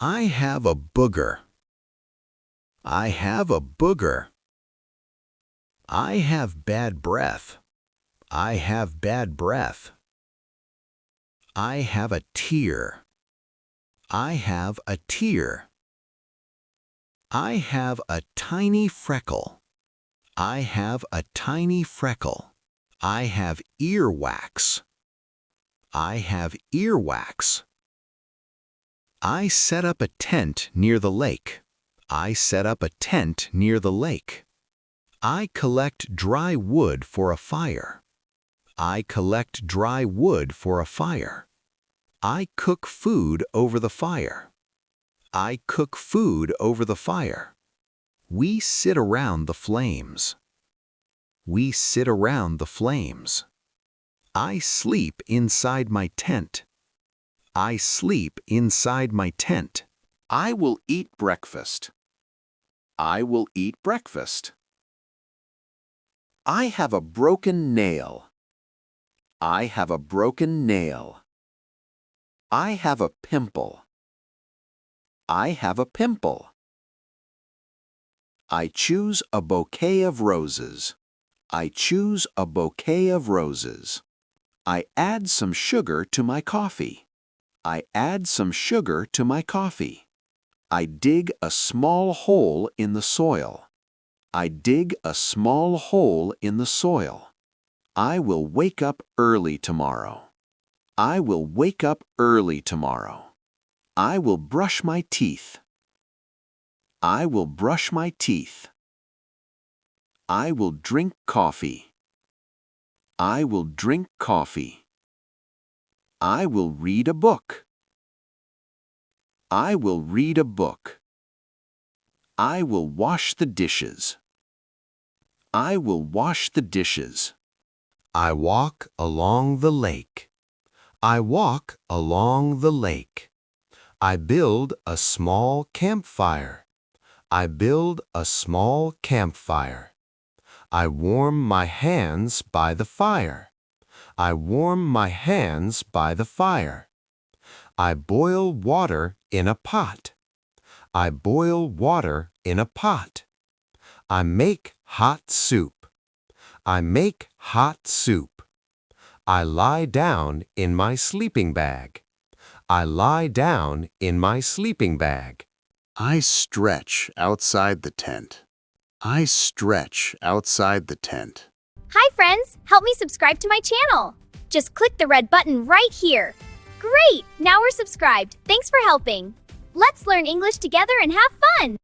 I have a booger. I have a booger. I have bad breath. I have bad breath. I have a tear. I have a tear. I have a tiny freckle. I have a tiny freckle. I have earwax. I have earwax. I set up a tent near the lake. I set up a tent near the lake. I collect dry wood for a fire. I collect dry wood for a fire. I cook food over the fire. I cook food over the fire. We sit around the flames. We sit around the flames. I sleep inside my tent. I sleep inside my tent. I will eat breakfast. I will eat breakfast. I have a broken nail. I have a broken nail. I have a pimple. I have a pimple. I choose a bouquet of roses. I choose a bouquet of roses. I add some sugar to my coffee. I add some sugar to my coffee. I dig a small hole in the soil. I dig a small hole in the soil. I will wake up early tomorrow. I will wake up early tomorrow. I will brush my teeth. I will brush my teeth. I will drink coffee. I will drink coffee. I will read a book. I will read a book. I will wash the dishes. I will wash the dishes. I walk along the lake. I walk along the lake. I build a small campfire. I build a small campfire. I warm my hands by the fire. I warm my hands by the fire. I boil water in a pot. I boil water in a pot. I make hot soup. I make hot soup. I lie down in my sleeping bag. I lie down in my sleeping bag. I stretch outside the tent. I stretch outside the tent. Hi friends, help me subscribe to my channel. Just click the red button right here. Great, now we're subscribed. Thanks for helping. Let's learn English together and have fun.